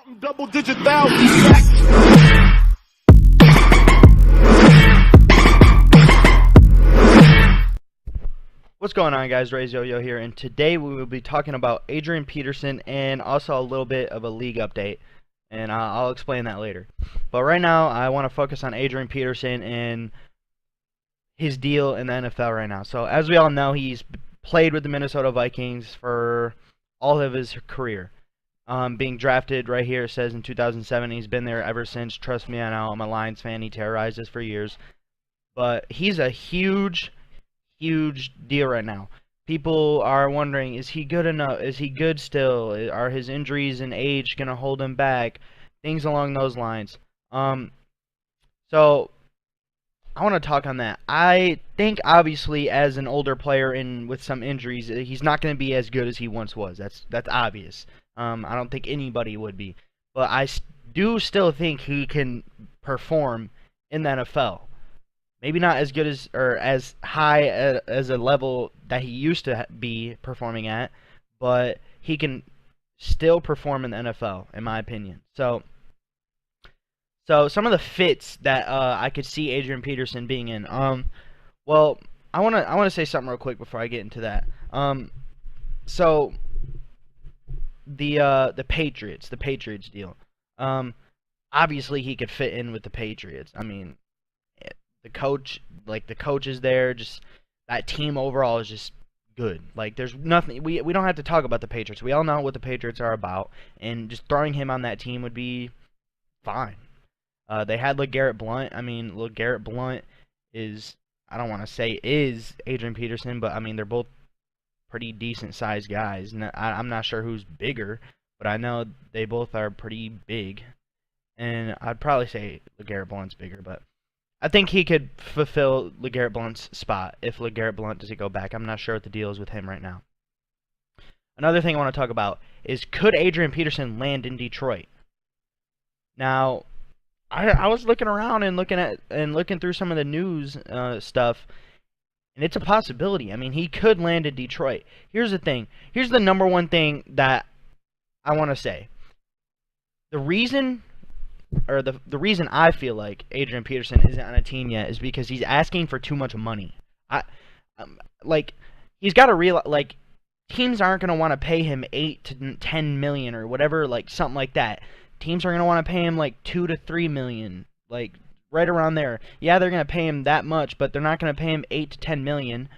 Double-digit thousands. What's going on, guys? Ray's Yo-Yo here, and today we will be talking about Adrian Peterson and also a little bit of a league update, and I'll explain that later. But right now, I want to focus on Adrian Peterson and his deal in the NFL right now. So as we all know, he's played with the Minnesota Vikings for all of his career. Being drafted right here, it says in 2007. He's been there ever since. Trust me, I know. I'm a Lions fan. He terrorized us for years. But he's a huge deal right now. People are wondering, is he good enough? Is he good still? Are his injuries and age going to hold him back? Things along those lines. So I want to talk on that. I think obviously as an older player and with some injuries, he's not going to be as good as he once was. That's obvious. I don't think anybody would be. But I do still think he can perform in the NFL. Maybe not as good as or as high as a level that he used to be performing at, but he can still perform in the NFL, in my opinion. So some of the fits that I could see Adrian Peterson being in. Well, I wanna say something real quick before I get into that. So the Patriots deal. Obviously he could fit in with the Patriots. I mean, the coach is there. Just that team overall is just good. Like, there's nothing. We don't have to talk about the Patriots. We all know what the Patriots are about, and just throwing him on that team would be fine. They had LeGarrette Blount. I mean, LeGarrette Blount is, I don't want to say is Adrian Peterson, but I mean, they're both pretty decent sized guys. And I'm not sure who's bigger, but I know they both are pretty big. And I'd probably say LeGarrette Blount's bigger, but I think he could fulfill LeGarrette Blount's spot if LeGarrette Blount doesn't go back. I'm not sure what the deal is with him right now. Another thing I want to talk about is, could Adrian Peterson land in Detroit? Now, I was looking around and looking through some of the news stuff, and it's a possibility. I mean, he could land in Detroit. Here's the thing. Here's the number one thing that I want to say. The reason I feel like Adrian Peterson isn't on a team yet is because he's asking for too much money. Like, he's got to realize, like, teams aren't going to want to pay him 8 to 10 million or whatever, like something like that. Teams are going to want to pay him like 2 to 3 million, like right around there. Yeah, they're going to pay him that much, but they're not going to pay him 8 to 10 million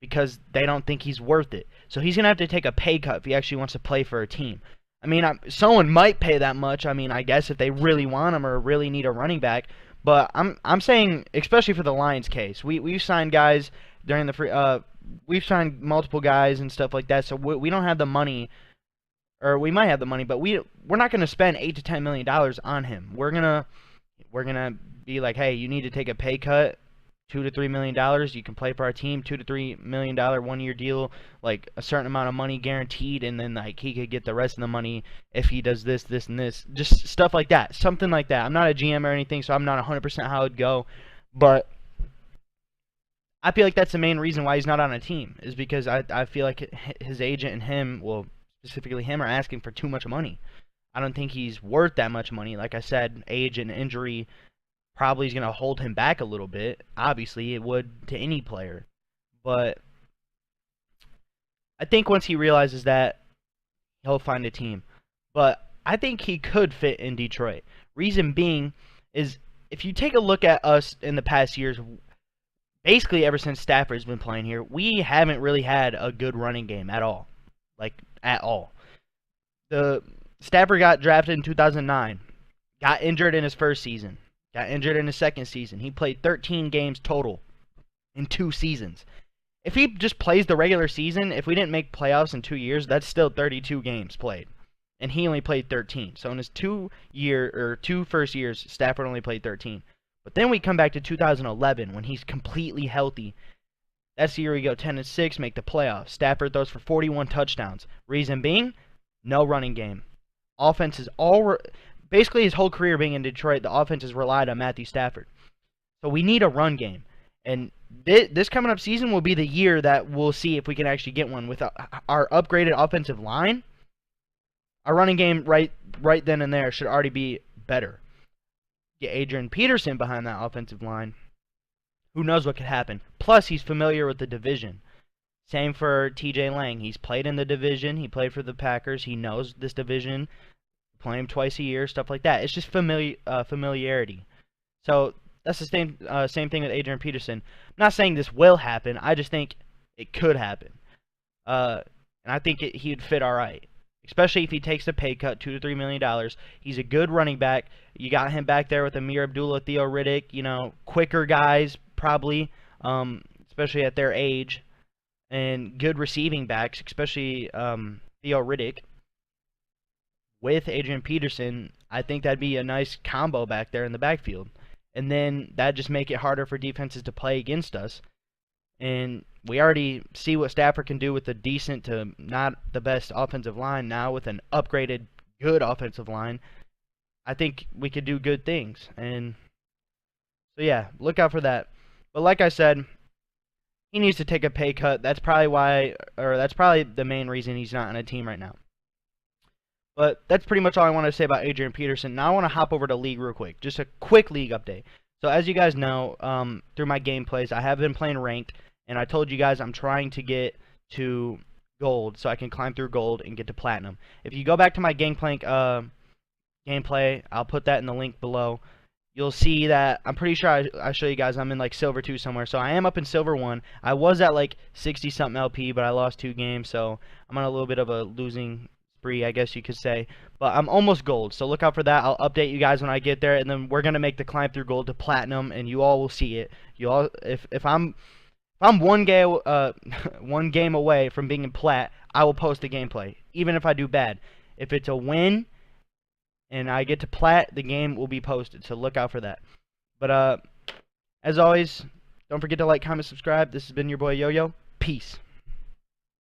because they don't think he's worth it. So he's going to have to take a pay cut if he actually wants to play for a team. I mean, someone might pay that much. I mean, I guess if they really want him or really need a running back. But I'm saying, especially for the Lions case, we've signed guys during the free. We've signed multiple guys and stuff like that. So we don't have the money, or we might have the money, but we're not going to spend $8 to $10 million on him. We're gonna be like, hey, you need to take a pay cut. $2 to $3 million. You can play for our team. $2 to $3 million 1-year deal, like a certain amount of money guaranteed, and then like he could get the rest of the money if he does this, this, and this. Just stuff like that, something like that. I'm not a GM or anything, so I'm not 100% how it'd go, but I feel like that's the main reason why he's not on a team, is because I feel like his agent and him, well, specifically him, are asking for too much money. I don't think he's worth that much money. Like I said, age and injury probably is going to hold him back a little bit. Obviously, it would to any player. But I think once he realizes that, he'll find a team. But I think he could fit in Detroit. Reason being is, if you take a look at us in the past years, basically ever since Stafford's been playing here, we haven't really had a good running game at all. Like, at all. Stafford got drafted in 2009. Got injured in his first season. Got injured in his second season. He played 13 games total in 2 seasons. If he just plays the regular season, if we didn't make playoffs in 2 years, that's still 32 games played. And he only played 13. So in his 2 first years, Stafford only played 13. But then we come back to 2011 when he's completely healthy. That's the year we go 10-6, make the playoffs. Stafford throws for 41 touchdowns. Reason being, no running game. Offense is basically his whole career being in Detroit, the offense has relied on Matthew Stafford. So we need a run game. And this coming up season will be the year that we'll see if we can actually get one. With our upgraded offensive line, Our running game right then and there should already be better. Get Adrian Peterson behind that offensive line. Who knows what could happen? Plus, he's familiar with the division. Same for TJ Lang. He's played in the division. He played for the Packers. He knows this division. Play him twice a year, stuff like that. It's just familiarity. So that's the same thing with Adrian Peterson. I'm not saying this will happen. I just think it could happen. And I think he'd fit all right. Especially if he takes a pay cut, $2 to $3 million. He's a good running back. You got him back there with Amir Abdullah, Theo Riddick, quicker guys probably, especially at their age, and good receiving backs, especially Theo Riddick. With Adrian Peterson, I think that'd be a nice combo back there in the backfield. And then that'd just make it harder for defenses to play against us. And we already see what Stafford can do with a decent to not the best offensive line. Now with an upgraded good offensive line, I think we could do good things. And so yeah, look out for that. But like I said, he needs to take a pay cut. That's probably the main reason he's not on a team right now. But that's pretty much all I want to say about Adrian Peterson. Now I want to hop over to league real quick. Just a quick league update. So as you guys know, through my gameplays, I have been playing ranked, and I told you guys I'm trying to get to gold so I can climb through gold and get to platinum. If you go back to my Gangplank gameplay, I'll put that in the link below. You'll see that I'm pretty sure I show you guys I'm in like silver 2 somewhere. So I am up in silver 1. I was at like 60 something LP, but I lost 2 games, so I'm on a little bit of a losing spree, I guess you could say. But I'm almost gold, so look out for that. I'll update you guys when I get there, and then we're gonna make the climb through gold to platinum, and you all will see it. You all, if I'm one game away from being in plat, I will post the gameplay, even if I do bad. If it's a win and I get to plat, the game will be posted, so look out for that. But as always, don't forget to like, comment, subscribe. This has been your boy Yo-Yo. Peace.